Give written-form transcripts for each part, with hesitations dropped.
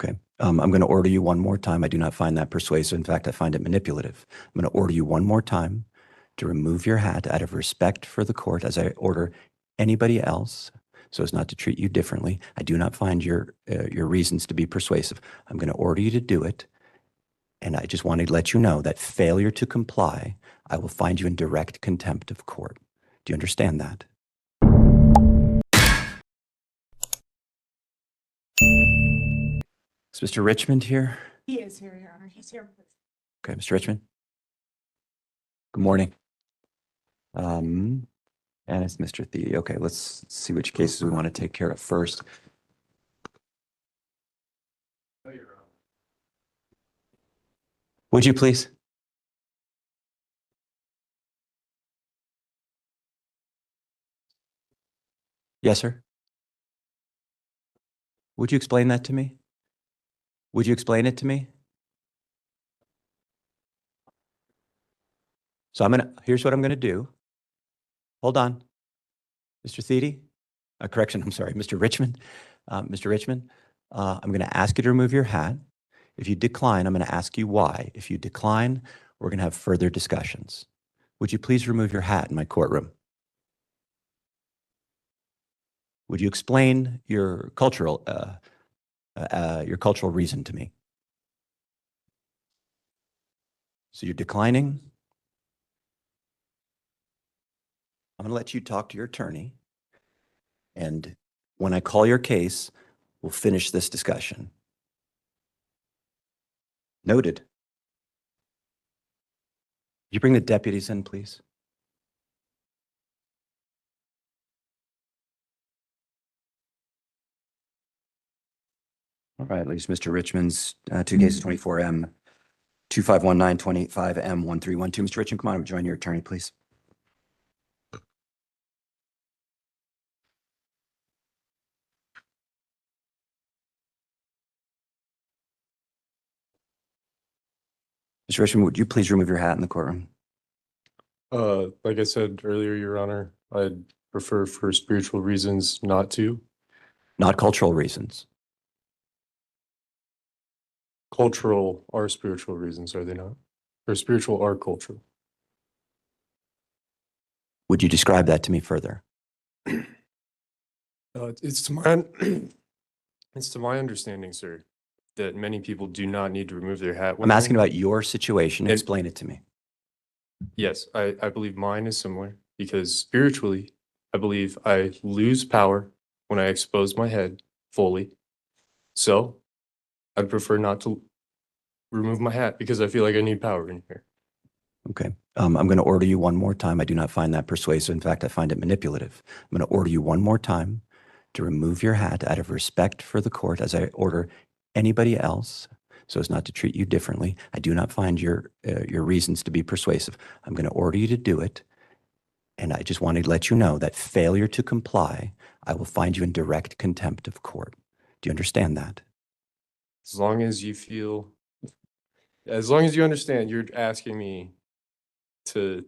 Okay. I'm going to order you one more time. I do not find that persuasive. In fact, I find it manipulative. I'm going to order you one more time to remove your hat out of respect for the court as I order anybody else so as not to treat you differently. I do not find your reasons to be persuasive. I'm going to order you to do it. And I just wanted to let you know that failure to comply, I will find you in direct contempt of court. Do you understand that? Is Mr. Richmond here? He is here, Your Honor. He's here. Okay, Mr. Richmond. Good morning. And it's Mr. Thede. Okay, let's see which cases we want to take care of first. Would you please? Yes, sir. Would you explain that to me? Would you explain it to me? So here's what I'm gonna do. Hold on. Mr. Thede, correction, I'm sorry, Mr. Richmond. Mr. Richmond, I'm gonna ask you to remove your hat. If you decline, I'm gonna ask you why. If you decline, we're gonna have further discussions. Would you please remove your hat in my courtroom? Would you explain your cultural reason to me? So you're declining? I'm going to let you talk to your attorney. And when I call your case, we'll finish this discussion. Noted. You bring the deputies in, please. All right, ladies, Mr. Richmond's two cases, 24M, 2519, 25M, 1312. Mr. Richmond, come on, join your attorney, please. Mr. Richmond, would you please remove your hat in the courtroom? Like I said earlier, Your Honor, I'd prefer for spiritual reasons not to. Not cultural reasons. Cultural are spiritual reasons, are they not? Or spiritual are cultural. Would you describe that to me further? It's to my it's to my understanding, sir, that many people do not need to remove their hat. I'm asking about your situation. And- Explain it to me. Yes, I believe mine is similar because spiritually, I believe I lose power when I expose my head fully. So I'd prefer not to remove my hat because I feel like I need power in here. Okay. I'm going to order you one more time. I do not find that persuasive. In fact, I find it manipulative. I'm going to order you one more time to remove your hat out of respect for the court as I order anybody else so as not to treat you differently. I do not find your reasons to be persuasive. I'm going to order you to do it. And I just wanted to let you know that failure to comply, I will find you in direct contempt of court. Do you understand that? As long as you feel, as long as you understand, you're asking me to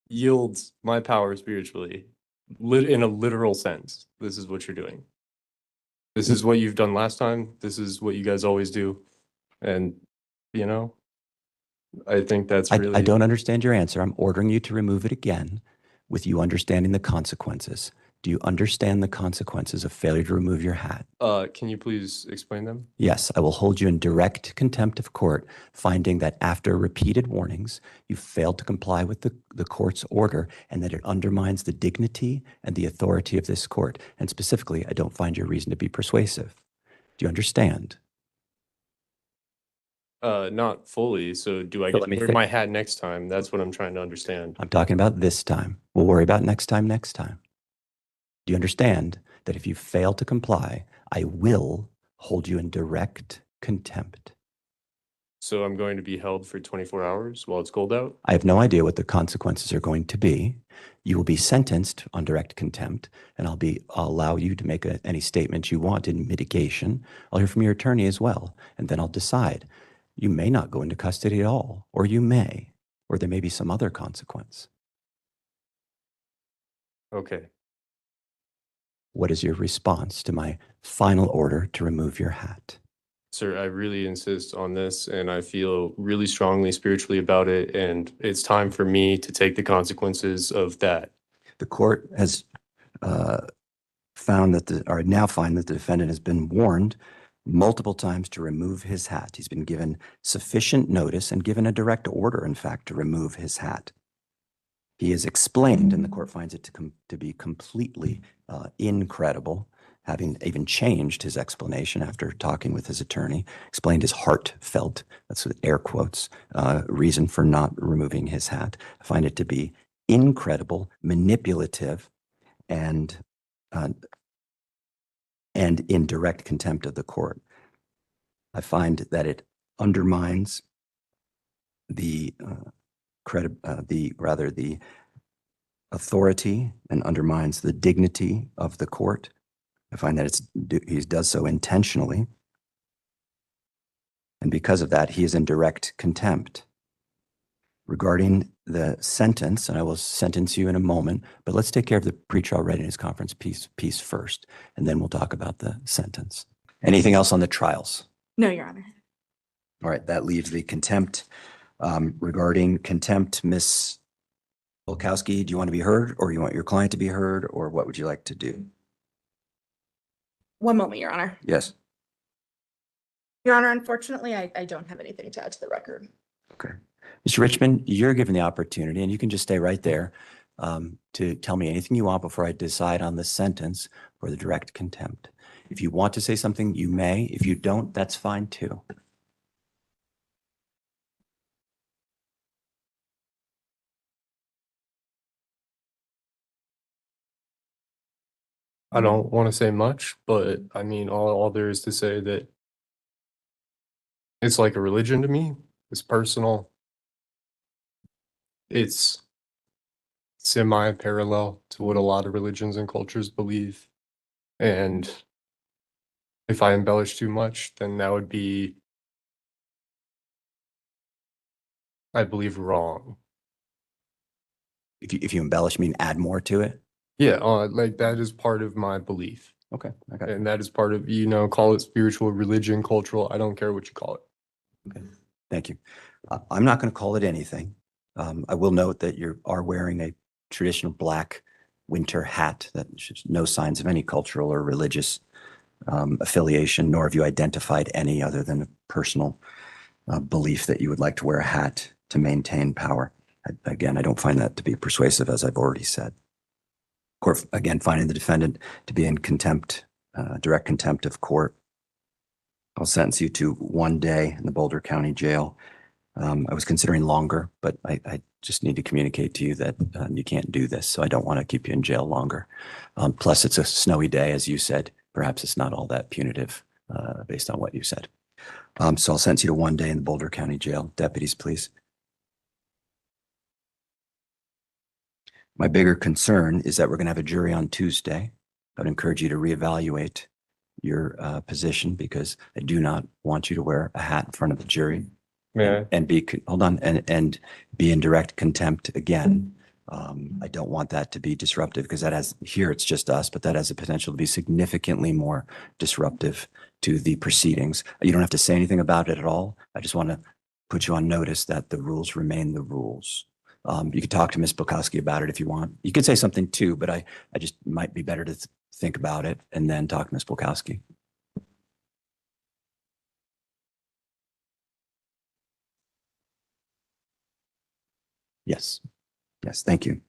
yield my power spiritually, in a literal sense. This is what you're doing. This is what you've done last time. This is what you guys always do. And, you know, I think that's really... I don't understand your answer. I'm ordering you to remove it again with you understanding the consequences. Do you understand the consequences of failure to remove your hat? Can you please explain them? Yes, I will hold you in direct contempt of court, finding that after repeated warnings, you failed to comply with the court's order and that it undermines the dignity and the authority of this court. And specifically, I don't find your reason to be persuasive. Do you understand? Not fully. So do I So get to wear my hat next time? That's what I'm trying to understand. I'm talking about this time. We'll worry about next time. Do you understand that if you fail to comply, I will hold you in direct contempt? So I'm going to be held for 24 hours while it's cold out? I have no idea what the consequences are going to be. You will be sentenced on direct contempt, and I'll allow you to make any statements you want in mitigation. I'll hear from your attorney as well, and then I'll decide. You may not go into custody at all, or you may, or there may be some other consequence. Okay. What is your response to my final order to remove your hat? Sir, I really insist on this, and I feel really strongly spiritually about it, and it's time for me to take the consequences of that. The court has found that or now find that the defendant has been warned multiple times to remove his hat. He's been given sufficient notice and given a direct order, in fact, to remove his hat. He is explained, and the court finds it to be completely incredible, having even changed his explanation after talking with his attorney, explained his heartfelt, that's with air quotes, reason for not removing his hat. I find it to be incredible, manipulative, and in direct contempt of the court. I find that it undermines the the authority and undermines the dignity of the court. I find that he does so intentionally. And because of that, he is in direct contempt. Regarding the sentence, and I will sentence you in a moment, but let's take care of the pretrial readiness conference piece first, and then we'll talk about the sentence. Anything else on the trials? No, Your Honor. All right, that leaves the contempt. Regarding contempt, Ms. Volkowski, do you want to be heard, or you want your client to be heard, or what would you like to do? One moment, Your Honor. Yes. Your Honor, unfortunately, I don't have anything to add to the record. Okay. Mr. Richmond, you're given the opportunity, and you can just stay right there to tell me anything you want before I decide on the sentence for the direct contempt. If you want to say something, you may. If you don't, that's fine too. I don't want to say much, but I mean, all there is to say that it's like a religion to me. It's personal. It's semi-parallel to what a lot of religions and cultures believe. And if I embellish too much, then that would be, I believe, wrong. If you embellish, mean add more to it? Yeah, like that is part of my belief. Okay, I got it. And that is part of, call it spiritual, religion, cultural, I don't care what you call it. Okay, thank you. I'm not going to call it anything. I will note that you are wearing a traditional black winter hat that shows no signs of any cultural or religious affiliation, nor have you identified any other than a personal belief that you would like to wear a hat to maintain power. Again, I don't find that to be persuasive, as I've already said. Court, again, finding the defendant to be in contempt, direct contempt of court. I'll sentence you to 1 day in the Boulder County Jail. I was considering longer, but I just need to communicate to you that you can't do this, so I don't want to keep you in jail longer. Plus, it's a snowy day, as you said. Perhaps it's not all that punitive based on what you said. So I'll sentence you to 1 day in the Boulder County Jail. Deputies, please. My bigger concern is that we're going to have a jury on Tuesday. I would encourage you to reevaluate your position, because I do not want you to wear a hat in front of the jury and be and be in direct contempt again. I don't want that to be disruptive, because here it's just us, but that has the potential to be significantly more disruptive to the proceedings. You don't have to say anything about it at all. I just want to put you on notice that the rules remain the rules. You could talk to Ms. Bukowski about it if you want. You could say something too, but I just might be better to think about it and then talk to Ms. Bukowski. Yes. Yes, thank you.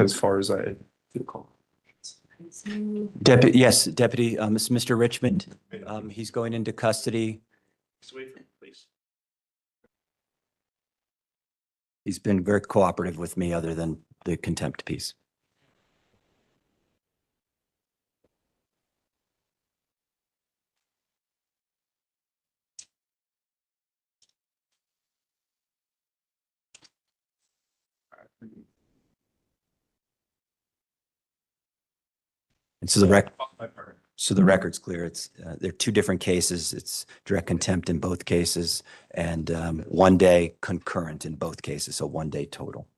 As far as I recall. Deputy, yes, Deputy, Mr. Richmond, he's going into custody. Just wait for me, please. He's been very cooperative with me, other than the contempt piece. And so the So the record's clear. It's, they're two different cases. It's direct contempt in both cases and 1 day concurrent in both cases. So 1 day total.